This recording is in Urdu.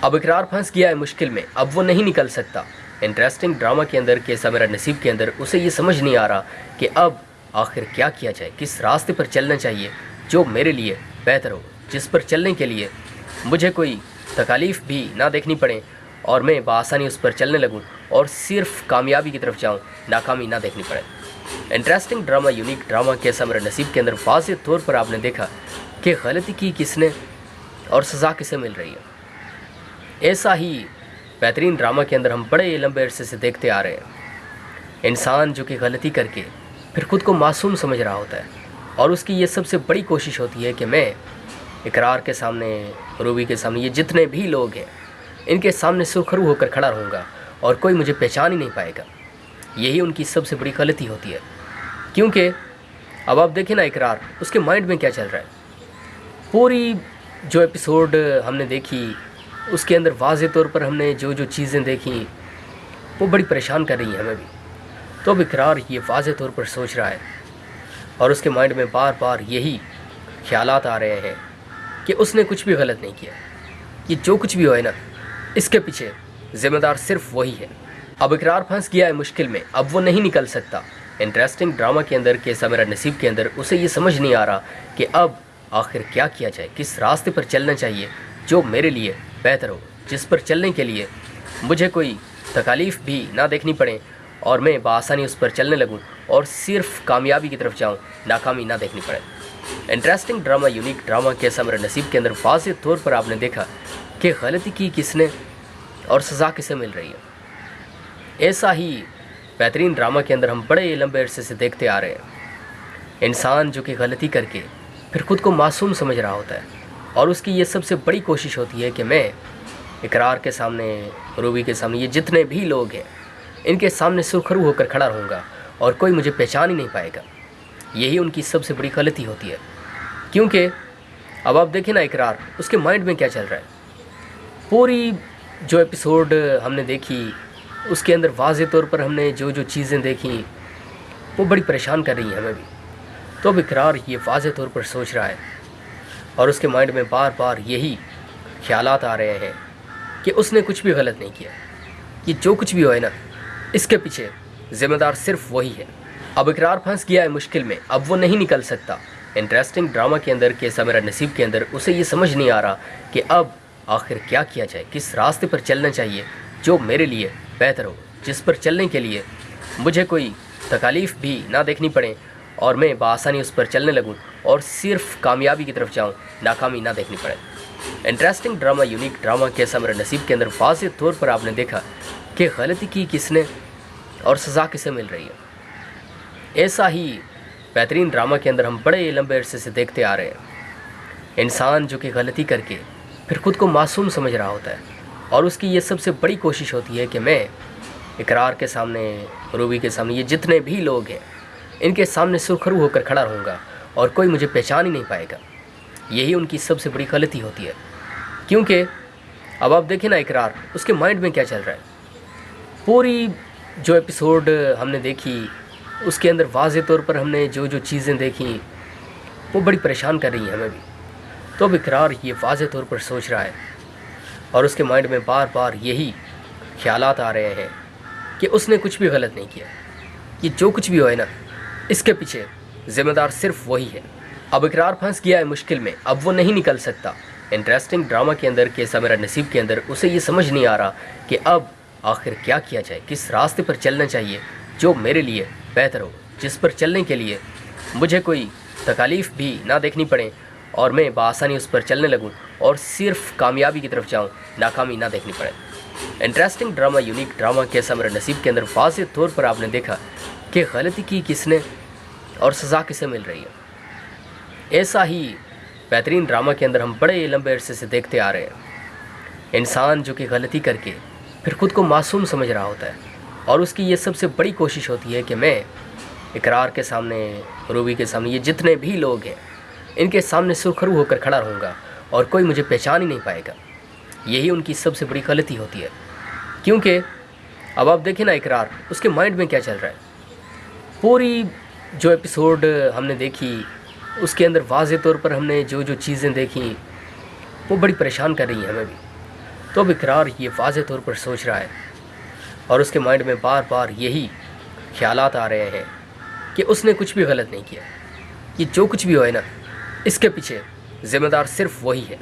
اب اقرار پھنس گیا ہے مشکل میں، اب وہ نہیں نکل سکتا۔ انٹرسٹنگ ڈرامہ کے اندر کیسا میرا نصیب کے اندر اسے یہ سمجھ نہیں آ رہا کہ اب آخر کیا کیا جائے، کس راستے پر چلنا چاہیے جو میرے لیے بہتر ہو، جس پر چلنے کے لیے مجھے کوئی تکالیف بھی نہ دیکھنی پڑے اور میں بآسانی اس پر چلنے لگوں اور صرف کامیابی کی طرف جاؤں، ناکامی نہ دیکھنی پڑے۔ انٹرسٹنگ ڈرامہ، یونیک ڈرامہ کیسا میرا نصیب کے اندر واضح طور پر آپ نے دیکھا کہ غلطی کی کس نے اور سزا کسے مل رہی ہے۔ ایسا ہی بہترین ڈرامہ کے اندر ہم بڑے لمبے عرصے سے دیکھتے آ رہے ہیں، انسان جو کہ غلطی کر کے پھر خود کو معصوم سمجھ رہا ہوتا ہے اور اس کی یہ سب سے بڑی کوشش ہوتی ہے کہ میں اقرار کے سامنے، روبی کے سامنے، یہ جتنے بھی لوگ ہیں ان کے سامنے سرخرو ہو کر کھڑا رہوں گا اور کوئی مجھے پہچان ہی نہیں پائے گا۔ یہی ان کی سب سے بڑی غلطی ہوتی ہے، کیونکہ اب آپ دیکھیں نا اقرار اس کے مائنڈ میں کیا چل رہا ہے۔ پوری جو ایپیسوڈ ہم نے دیکھی اس کے اندر واضح طور پر ہم نے جو چیزیں دیکھیں وہ بڑی پریشان کر رہی ہیں ہمیں بھی۔ تو اب اقرار یہ واضح طور پر سوچ رہا ہے اور اس کے مائنڈ میں بار بار یہی خیالات آ رہے ہیں کہ اس نے کچھ بھی غلط نہیں کیا، یہ جو کچھ بھی ہوئے نا اس کے پیچھے ذمہ دار صرف وہی ہے۔ اب اقرار پھنس گیا ہے مشکل میں، اب وہ نہیں نکل سکتا۔ انٹرسٹنگ ڈرامہ کے اندر کیسا میرا نصیب کے اندر اسے یہ سمجھ نہیں آ رہا کہ اب آخر کیا کیا جائے، کس راستے پر چلنا چاہیے جو میرے لیے بہتر ہو، جس پر چلنے کے لیے مجھے کوئی تکالیف بھی نہ دیکھنی پڑے اور میں بآسانی اس پر چلنے لگوں اور صرف کامیابی کی طرف جاؤں، ناکامی نہ دیکھنی پڑے۔ انٹرسٹنگ ڈرامہ، یونیک ڈرامہ کیسا میرا نصیب کے اندر واضح طور پر آپ نے دیکھا کہ غلطی کی کس نے اور سزا کسے مل رہی ہے۔ ایسا ہی بہترین ڈرامہ کے اندر ہم بڑے لمبے عرصے سے دیکھتے آ رہے ہیں، انسان جو کہ غلطی کر کے پھر خود کو معصوم سمجھ رہا ہوتا ہے اور اس کی یہ سب سے بڑی کوشش ہوتی ہے کہ میں اقرار کے سامنے، روبی کے سامنے، یہ جتنے بھی لوگ ہیں ان کے سامنے سرخرو ہو کر کھڑا رہوں گا اور کوئی مجھے پہچان ہی نہیں پائے گا۔ یہی ان کی سب سے بڑی غلطی ہوتی ہے، کیونکہ اب آپ دیکھیں نا اقرار اس کے مائنڈ میں کیا چل رہا ہے۔ پوری جو ایپیسوڈ ہم نے دیکھی اس کے اندر واضح طور پر ہم نے جو چیزیں دیکھیں وہ بڑی پریشان کر رہی ہیں ہمیں بھی۔ تو اب اقرار یہ واضح طور پر سوچ رہا ہے اور اس کے مائنڈ میں بار بار یہی خیالات آ رہے ہیں کہ اس نے کچھ بھی غلط نہیں کیا، یہ جو کچھ بھی ہوئے نا اس کے پیچھے ذمہ دار صرف وہی ہے۔ اب اقرار پھنس گیا ہے مشکل میں، اب وہ نہیں نکل سکتا۔ انٹرسٹنگ ڈرامہ کے اندر کیسا میرا نصیب کے اندر اسے یہ سمجھ نہیں آ رہا کہ اب آخر کیا کیا جائے، کس راستے پر چلنا چاہیے جو میرے لیے بہتر ہو، جس پر چلنے کے لیے مجھے کوئی تکالیف بھی نہ دیکھنی پڑے اور میں بآسانی اس پر چلنے لگوں اور صرف کامیابی کی طرف جاؤں، ناکامی نہ دیکھنی پڑے۔ انٹرسٹنگ ڈرامہ، یونیک ڈرامہ کیسا میرا نصیب کے اندر واضح طور پر آپ نے دیکھا کہ غلطی کی کس نے اور سزا کسے مل رہی ہے۔ ایسا ہی بہترین ڈرامہ کے اندر ہم بڑے لمبے عرصے سے دیکھتے آ رہے ہیں، انسان جو کہ غلطی کر کے پھر خود کو معصوم سمجھ رہا ہوتا ہے اور اس کی یہ سب سے بڑی کوشش ہوتی ہے کہ میں اقرار کے سامنے، روبی کے سامنے، یہ جتنے بھی لوگ ہیں ان کے سامنے سرخرو ہو کر کھڑا رہوں گا اور کوئی مجھے پہچان ہی نہیں پائے گا۔ یہی ان کی سب سے بڑی غلطی ہوتی ہے، کیونکہ اب آپ دیکھیں نا اقرار اس کے مائنڈ میں کیا چل رہا ہے۔ پوری جو ایپیسوڈ ہم نے دیکھی اس کے اندر واضح طور پر ہم نے جو چیزیں دیکھیں وہ بڑی پریشان کر رہی ہیں ہمیں بھی۔ تو اب اقرار یہ واضح طور پر سوچ رہا ہے اور اس کے مائنڈ میں بار بار یہی خیالات آ رہے ہیں کہ اس نے کچھ بھی غلط نہیں کیا، یہ جو کچھ بھی ہوئے نا اس کے پیچھے ذمہ دار صرف وہی ہے۔ اب اقرار پھنس گیا ہے مشکل میں، اب وہ نہیں نکل سکتا۔ انٹرسٹنگ ڈرامہ کے اندر کیسا میرا نصیب کے اندر اسے یہ سمجھ نہیں آ رہا کہ اب آخر کیا کیا جائے، کس راستے پر چلنا چاہیے جو میرے لیے بہتر ہو، جس پر چلنے کے لیے مجھے کوئی تکالیف بھی نہ دیکھنی پڑے اور میں بآسانی اس پر چلنے لگوں اور صرف کامیابی کی طرف جاؤں، ناکامی نہ دیکھنی پڑے۔ انٹرسٹنگ ڈرامہ، یونیک ڈرامہ کیسا میرا نصیب کے اندر واضح طور پر آپ نے دیکھا کہ غلطی کی کس نے اور سزا کسے مل رہی ہے۔ ایسا ہی بہترین ڈرامہ کے اندر ہم بڑے لمبے عرصے سے دیکھتے آ رہے ہیں، انسان جو کہ غلطی کر کے پھر خود کو معصوم سمجھ رہا ہوتا ہے اور اس کی یہ سب سے بڑی کوشش ہوتی ہے کہ میں اقرار کے سامنے، روبی کے سامنے، یہ جتنے بھی لوگ ہیں ان کے سامنے سرخرو ہو کر کھڑا رہوں گا اور کوئی مجھے پہچان ہی نہیں پائے گا۔ یہی ان کی سب سے بڑی غلطی ہوتی ہے، کیونکہ اب آپ دیکھیں نا اقرار اس کے مائنڈ میں کیا چل رہا ہے۔ پوری جو ایپیسوڈ ہم نے دیکھی اس کے اندر واضح طور پر ہم نے جو چیزیں دیکھیں وہ بڑی پریشان کر رہی ہیں ہمیں بھی۔ تو اب اقرار یہ واضح طور پر سوچ رہا ہے اور اس کے مائنڈ میں بار بار یہی خیالات آ رہے ہیں کہ اس نے کچھ بھی غلط نہیں کیا. یہ جو کچھ بھی ہوا ہے نا، اس کے پیچھے ذمہ دار صرف وہی ہے.